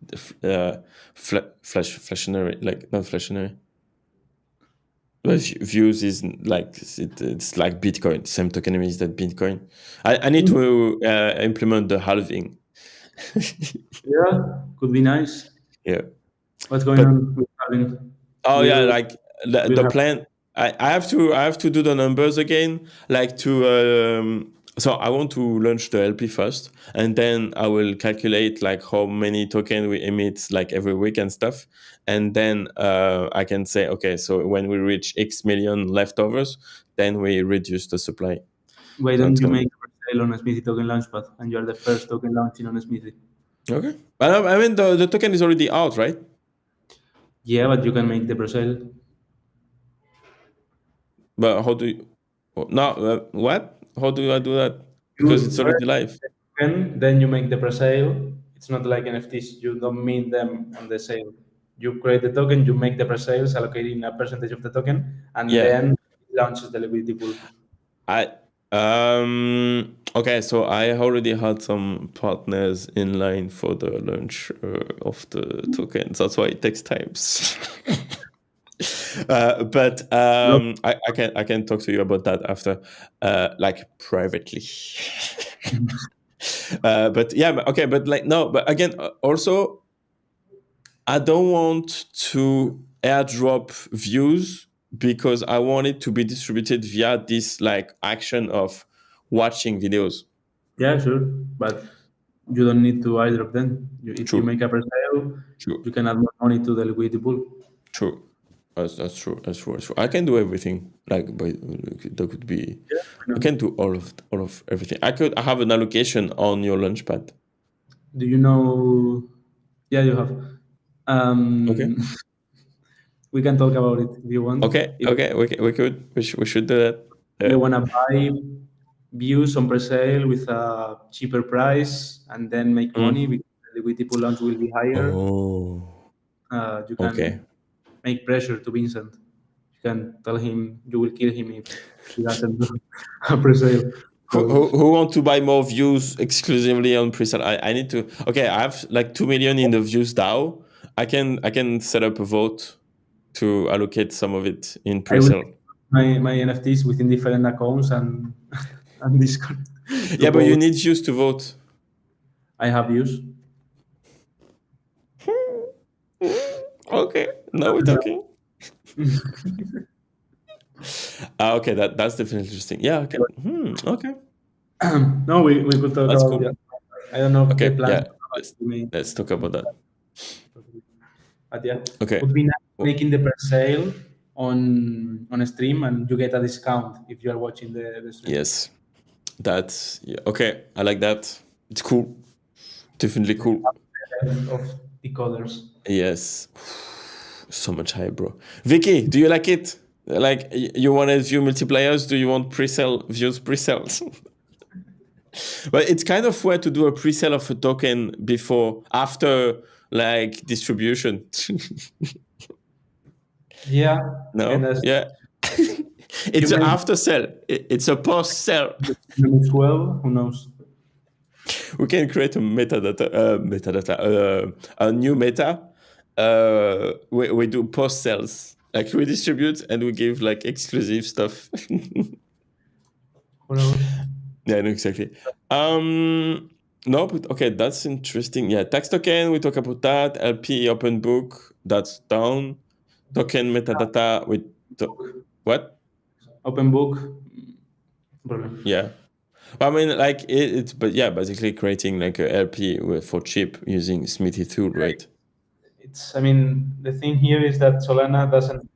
flashinary, like not flashinary. But views is like it's like Bitcoin, same tokenomics as that Bitcoin. I need to implement the halving. Yeah, could be nice. Yeah. What's going But on with having? oh yeah, Will like the, will the have plan. I have to do the numbers again. Like so I want to launch the LP first, and then I will calculate like how many token we emit like every week and stuff, and then I can say, okay, so when we reach X million leftovers, then we reduce the supply. why So don't it's you gonna make be a sale on a Smithii token launchpad and you are the first token launching on a Smithii? okay. But I mean the token is already out, right? Yeah, but you can make the pre-sale. But how do you? No, what? How do I do that? Because You it's first already live. the token, then you make the pre-sale. It's not like NFTs. You don't mint them on the sale. You create the token, you make the pre-sales, allocating a percentage of the token, and Yeah. then it launches the liquidity pool. I okay, so I already had some partners in line for the launch of the tokens. That's why it takes times. But I can talk to you about that after, like privately. But yeah, okay, but like no, but again, also I don't want to airdrop views, because I want it to be distributed via this like action of watching videos. Yeah, sure, but you don't need to airdrop then. If you True, make a pre-sale, true, you can add more money to the liquidity pool. true. That's true. That's true. That's true. I can do everything. Like, but that could be. Yeah, I can do all of everything. I have an allocation on your launchpad. do you know? Yeah, you have. Okay. We can talk about it if you want. Okay. If Okay. We should do that. you want to buy views on pre-sale with a cheaper price and then make money Mm. because the liquidity pool launch will be higher, Oh. you Okay. can make pressure to Vincent. You can tell him you will kill him if he doesn't do a pre-sale. Who want to buy more views exclusively on presale? I need to. Okay, I have like 2 million in the views DAO. I can set up a vote to allocate some of it in I will presale. my NFTs within different accounts and and Discord to Yeah, but you vote. need views to vote. I have views. Okay, now we're talking. Okay, that's definitely interesting. Yeah. Okay. Okay, No, we could talk that's about cool. yeah. I don't know if the Okay. plans Yeah. but Let's we may talk about that. but yeah. Okay. Would be nice Well, making the per sale on a stream, and you get a discount if you are watching the stream. Yes, that's okay. I like that. It's cool. Definitely cool. Of Decod3rs. Yes. So much hype, bro. Vicky, do you like it? Like, you want to view multipliers? Do you want pre-sale views, pre-sales? But it's kind of weird to do a pre-sale of a token after like distribution. Yeah. No? And as Yeah. It's an after sale. It's a post sale. as well, who knows? We can create a a new meta. We do post sales. Like, we distribute and we give like exclusive stuff. Who knows? Yeah, no, exactly. No, but okay, that's interesting. Yeah, tax token, we talk about that. LP open book, that's down. Token metadata with what? Open book. Problem. Yeah. I mean, like it's but yeah, basically creating like a LP for cheap using Smithii tool, right? I mean, the thing here is that Solana doesn't.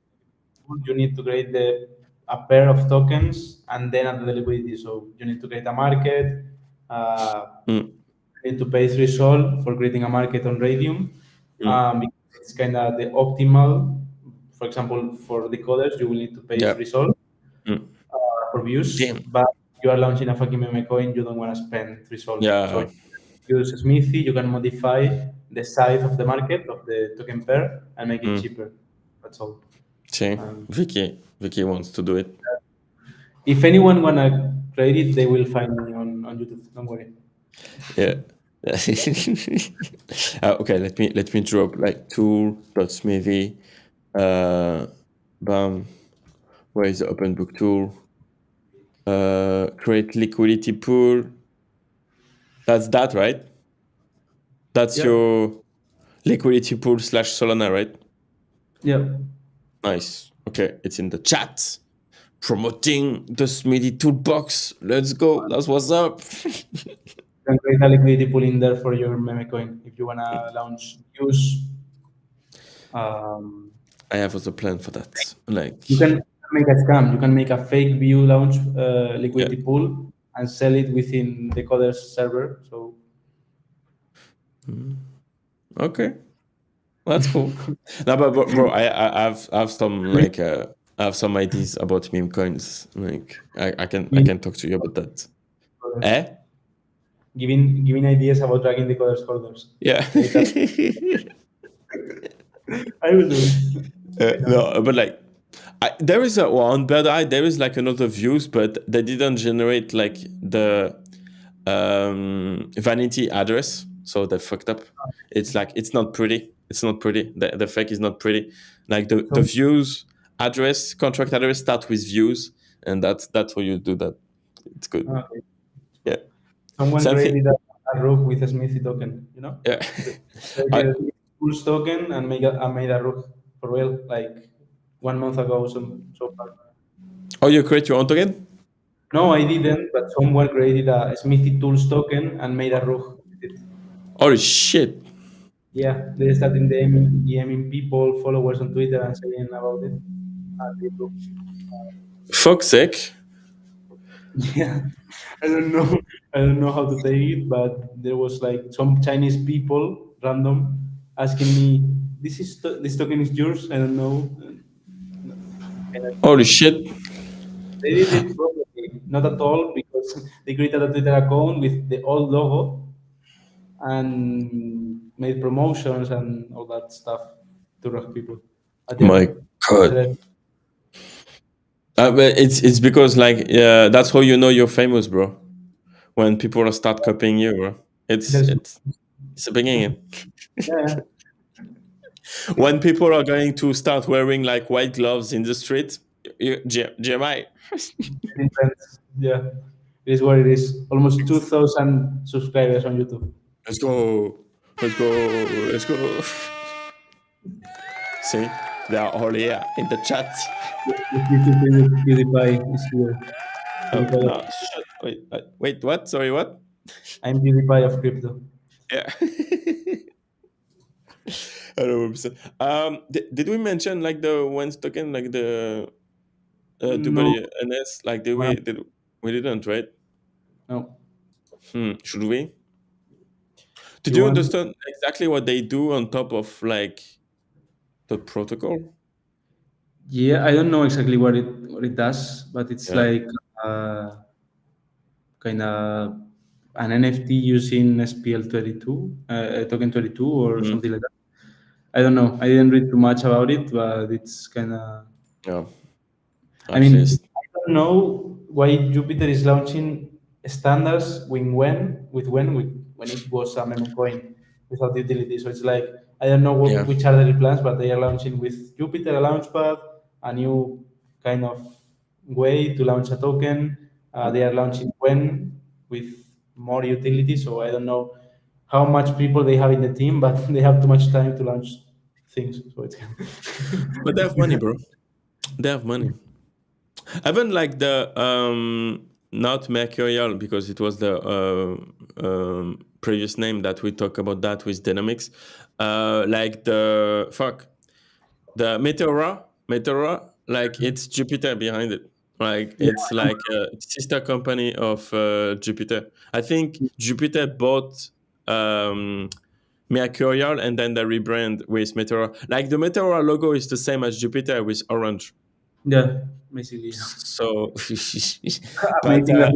You need to create a pair of tokens and then add the liquidity. So you need to create a market. You need to pay threshold for creating a market on Radium. Because it's kind of the optimal. For example, for decoders, you will need to pay threshold for views. Damn. But you are launching a fucking meme coin, you don't want to spend threshold. Yeah. So use Smithii, you can modify the size of the market of the token pair and make it cheaper. That's all. See, Vicky wants to do it. If anyone wanna create it, they will find me on YouTube. Don't worry. Yeah. Okay, let me drop like tool.smithii. Bam. Where is the open book tool? Create liquidity pool. That's that, right? That's your liquidity pool / Solana, right? Yeah. Nice. Okay, it's in the chat. Promoting the Smithii toolbox. Let's go. That's what's up. You can create a liquidity pool in there for your meme coin if you wanna launch use. I have also plan for that. Like, You can make a scam. You can make a fake view launch liquidity pool and sell it within the Decod3rs server. So okay, that's cool. No, but bro, I have some like I have some ideas about meme coins. Like, I can talk to you about that. Giving ideas about dragging the Decod3rs holders. Yeah. I will do it. No, but like, there is on Bird Eye, there is like another views, but they didn't generate like the vanity address, so they fucked up. It's like, it's not pretty. It's not pretty. The fake is not pretty. Like the views address, contract address start with views, and that's how you do that. It's good. Okay. Yeah. Someone created a rug with a Smithii token, you know? Yeah. Pulse token and made a rug for real, like 1 month ago, so far. Oh, you create your own token? No, I didn't, but someone created a Smithii Tools token and made a rug with it. Holy shit. Yeah, they started DMing people, followers on Twitter and saying about it. Fuck's sake. Yeah, I don't know how to take it, but there was like some Chinese people, random, asking me, this token is yours? I don't know. Holy shit. They did it probably not at all, because they created a Twitter account with the old logo and made promotions and all that stuff to rock people. My God. But it's because like that's how you know you're famous, bro. When people start copying you, bro. It's a beginning. Yeah. When people are going to start wearing like white gloves in the street, GMI. Yeah, it is what it is. Almost 2,000 subscribers on YouTube. Let's go. See, they are all here in the chat. PewDiePie is here. No, wait, what? Sorry, what? I'm PewDiePie of crypto. Yeah. 100%. Did we mention like the Wens token, like the No, WNS? Like did no, we didn't, right? no. Should we? Did You you want? understand exactly what they do on top of like the protocol? Yeah, I don't know exactly what it does, but it's Yeah. like kind of an NFT using SPL22, token 22 or Mhm. something like that. I don't know. I didn't read too much about it, but it's kind of. Yeah. I At mean, least. I don't know why Jupiter is launching standards when it was a meme coin without utility. So it's like I don't know Yeah. which are their plans, but they are launching with Jupiter a launchpad, a new kind of way to launch a token. They are launching when with more utility. So I don't know how much people they have in the team, but they have too much time to launch things. So it's But they have money, bro. They have money. Even like the not Mercurial, because it was the previous name that we talk about that with Dynamics. Like the Meteora, like it's Jupiter behind it. Like yeah, it's like a sister company of Jupiter. I think Jupiter bought Mercurial and then they rebrand with Meteora. Like the Meteora logo is the same as Jupiter with orange. yeah, basically. So, but Amazing that.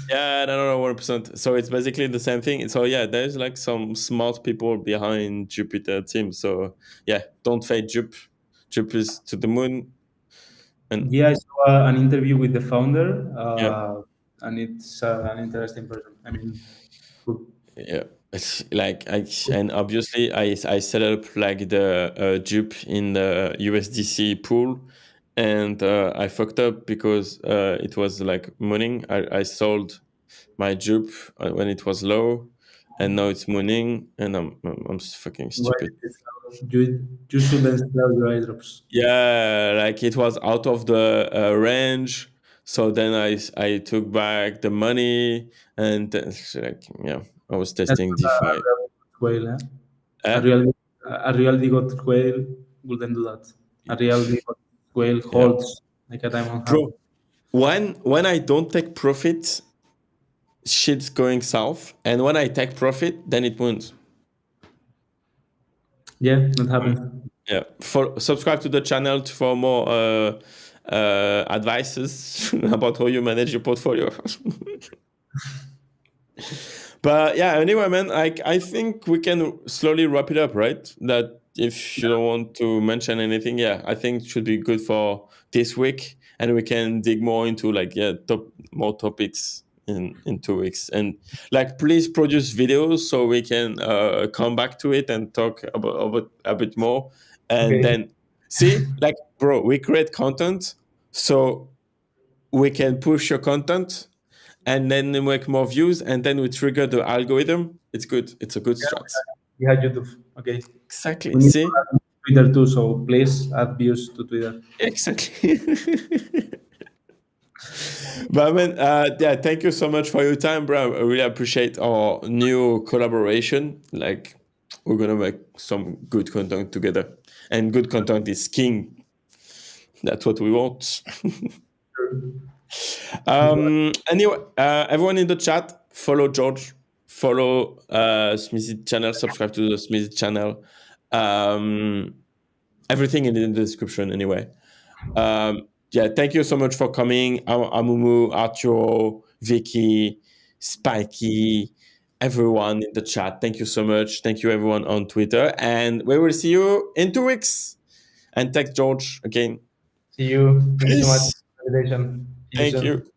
yeah, no, no, 1%. So it's basically the same thing. So yeah, there's like some smart people behind Jupiter team. So yeah, don't fade Jup. Jup is to the moon, and Yeah, I saw an interview with the founder, yeah, and it's an interesting person. I mean, good. yeah. It's like and obviously I set up like the Jup in the USDC pool, and I fucked up because it was like mooning. I sold my Jup when it was low, and now it's mooning, and I'm fucking Why stupid. you shouldn't sell your airdrops. Yeah, like it was out of the range. So then I took back the money, and like yeah, I was That's testing not a DeFi. real whale, eh? A Eh? real a real Decod whale wouldn't do that. A real Decod whale Yeah, holds like a diamond hand. bro. When I don't take profit, shit's going south, and when I take profit, then it wins. Yeah, that happened. Yeah, for subscribe to the channel for more advices about how you manage your portfolio. But yeah, anyway, man, I think we can slowly wrap it up, right? That if you don't want to mention anything, yeah, I think it should be good for this week, and we can dig more into like more topics in 2 weeks. And like, please produce videos so we can come back to it and talk about a bit more. And Okay. then see, like, bro, we create content so we can push your content and then they make more views, and then we trigger the algorithm. It's good. It's a good strat. We had YouTube. Okay. Exactly. We need to See? add Twitter too, so please add views to Twitter. Exactly. But I mean, yeah, thank you so much for your time, bro. I really appreciate our new collaboration. Like, we're gonna make some good content together, and good content is king. That's what we want. Anyway, everyone in the chat, follow George, follow Smithii channel, subscribe to the Smithii channel. Everything in the description anyway. Yeah, thank you so much for coming. Amumu, Arturo, Vicky, Spikey, everyone in the chat. Thank you so much. Thank you everyone on Twitter. And we will see you in 2 weeks. And thanks George again. See you. Thank you so much Peace. for the invitation. See you Thank you. soon.